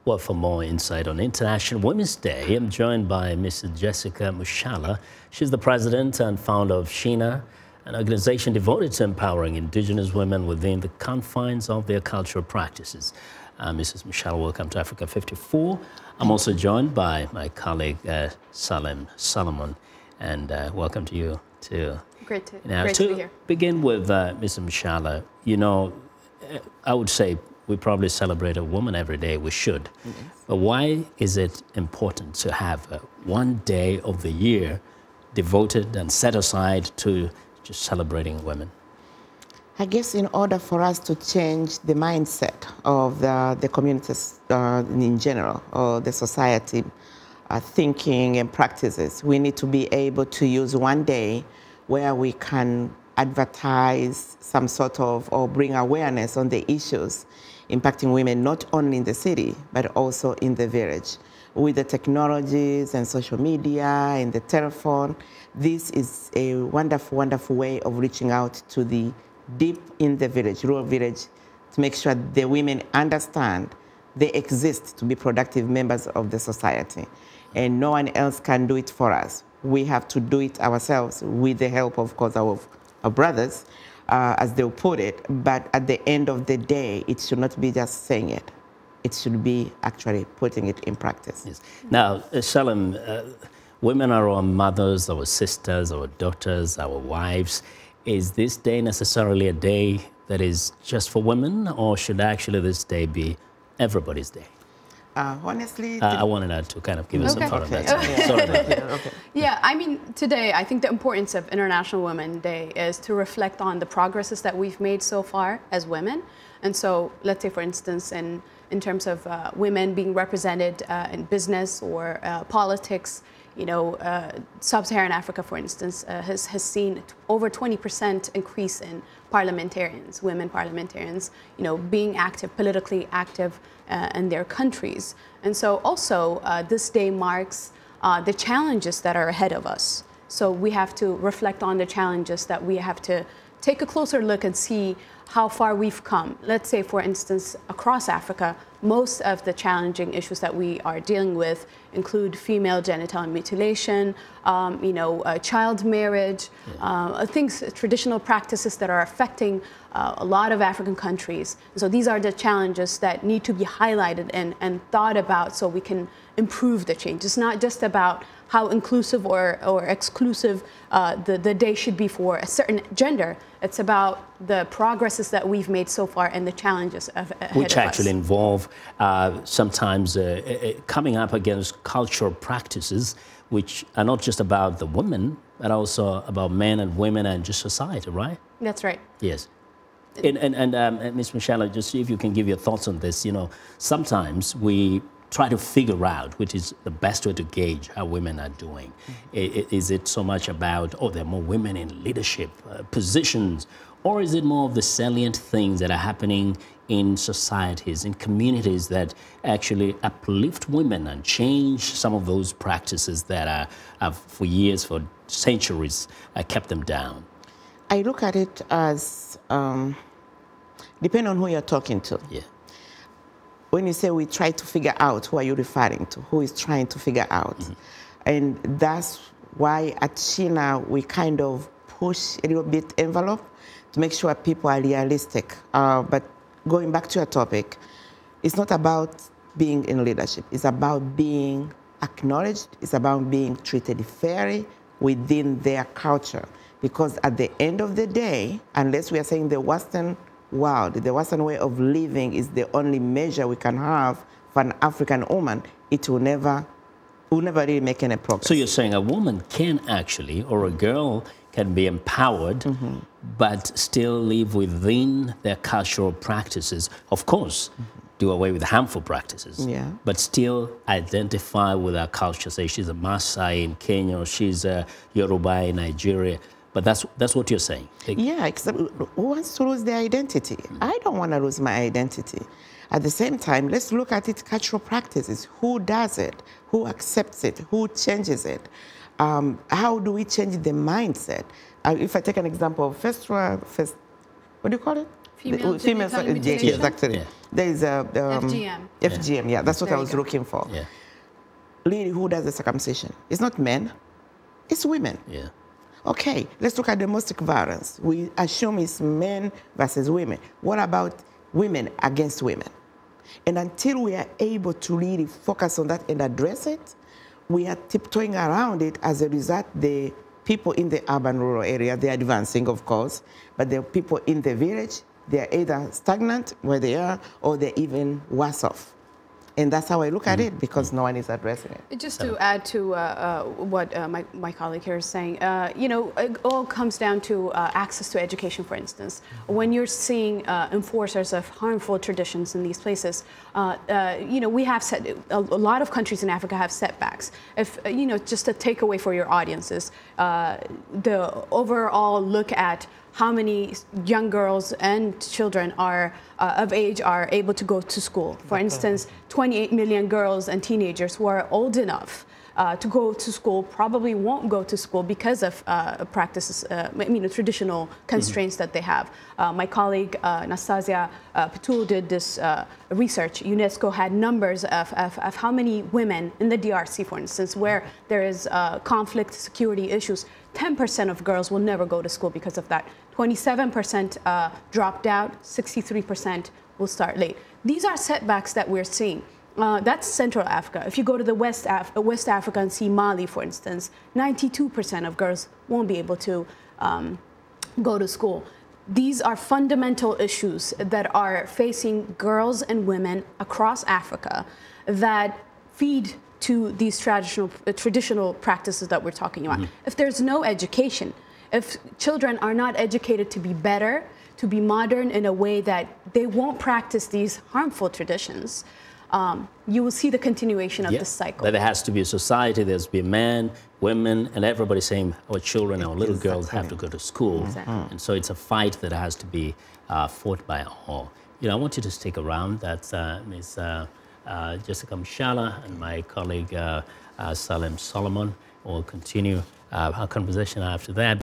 Well, for more insight on International Women's Day, I'm joined by Mrs. Jessica Mushala. She's the president and founder of SHINA, an organization devoted to empowering Indigenous women within the confines of their cultural practices. Mrs. Mushala, welcome to Africa 54. I'm also joined by my colleague, Salem, and welcome to you too. Great to be here. Begin with Mrs. Mushala, you know, I would say we probably celebrate a woman every day. We should. Yes. But why is it important to have one day of the year devoted and set aside to just celebrating women? I guess in order for us to change the mindset of the communities in general, or the society thinking and practices, we need to be able to use one day where we can advertise some sort of, or bring awareness on the issues impacting women, not only in the city, but also in the village. With the technologies and social media and the telephone, this is a wonderful, wonderful way of reaching out to the deep in the village, rural village, to make sure the women understand they exist to be productive members of the society. And no one else can do it for us. We have to do it ourselves with the help, of course, of our brothers, as they put it. But at the end of the day, it should not be just saying it. It should be actually putting it in practice. Yes. Now, Salem, women are our mothers, our sisters, our daughters, our wives. Is this day necessarily a day that is just for women, or should actually this day be everybody's day? Honestly, I wanted to kind of give us some thought on that. Okay. Sorry about that. Okay. Yeah, I mean, today, I think the importance of International Women's Day is to reflect on the progresses that we've made so far as women. And so, let's say, for instance, in terms of women being represented in business or politics, you know, Sub-Saharan Africa, for instance, has seen over 20% increase in parliamentarians, women parliamentarians, you know, being active, politically active in their countries. And so also this day marks the challenges that are ahead of us. So we have to reflect on the challenges that we have to take a closer look and see how far we've come. Let's say, for instance, across Africa, most of the challenging issues that we are dealing with include female genital mutilation, you know, child marriage, things, traditional practices that are affecting a lot of African countries. And so these are the challenges that need to be highlighted and thought about so we can improve the change. It's not just about how inclusive or exclusive the day should be for a certain gender. It's about the progresses that we've made so far and the challenges ahead of us. Which actually involve sometimes coming up against cultural practices which are not just about the women, but also about men and women and just society, right? That's right. Yes. And Ms. Mushala, just see if you can give your thoughts on this. You know, sometimes we try to figure out which is the best way to gauge how women are doing. Is it so much about, oh, there are more women in leadership positions, or is it more of the salient things that are happening in societies, in communities that actually uplift women and change some of those practices that have for years, for centuries, kept them down? I look at it as, depending on who you're talking to. Yeah. When you say we try to figure out, who are you referring to? Who is trying to figure out? Mm-hmm. And that's why at SHINA we kind of push a little bit envelope to make sure people are realistic. But going back to your topic, it's not about being in leadership. It's about being acknowledged. It's about being treated fairly within their culture. Because at the end of the day, unless we are saying the Western world, the Western way of living is the only measure we can have for an African woman, it will never really make any progress. So you're saying a woman can actually, or a girl can be empowered, but still live within their cultural practices. Of course, do away with harmful practices, but still identify with our culture. Say she's a Maasai in Kenya, or she's a Yoruba in Nigeria. But that's what you're saying. Yeah, except who wants to lose their identity? I don't want to lose my identity. At the same time, let's look at its cultural practices. Who does it? Who accepts it? Who changes it? How do we change the mindset? If I take an example of what do you call it? Female Female mutilation? exactly. Yeah. There is a FGM. FGM, yeah, that's what There I you was go. looking for. Yeah. Lady, who does the circumcision? It's not men, it's women. Yeah. Okay, let's look at domestic violence. We assume it's men versus women. What about women against women? And until we are able to really focus on that and address it, we are tiptoeing around it. As a result, the people in the urban rural area, they're advancing, of course, but the people in the village, they're either stagnant where they are or they're even worse off. And that's how I look at it, because no one is addressing it. Just to add to what my colleague here is saying, you know, it all comes down to access to education, for instance. When you're seeing enforcers of harmful traditions in these places, you know, we have a lot of countries in Africa have setbacks. If, you know, just a takeaway for your audiences, the overall look at how many young girls and children are of age are able to go to school. For instance, 28 million girls and teenagers who are old enough to go to school probably won't go to school because of practices, traditional constraints that they have. My colleague Nastasia Petul did this research. UNESCO had numbers of how many women in the DRC, for instance, where there is conflict, security issues, 10% of girls will never go to school because of that. 27% dropped out, 63% will start late. These are setbacks that we're seeing. That's Central Africa. If you go to the West Africa and see Mali, for instance, 92% of girls won't be able to go to school. These are fundamental issues that are facing girls and women across Africa that feed to these traditional practices that we're talking about. If there's no education, if children are not educated to be better, to be modern in a way that they won't practice these harmful traditions, you will see the continuation of this cycle. That there has to be a society, there's to be men, women, and everybody saying our children, our little girls have to go to school. And so it's a fight that has to be fought by all. You know, I want you to stick around. That's Ms. Jessica Mushala and my colleague Salem Solomon. We'll continue our conversation after that.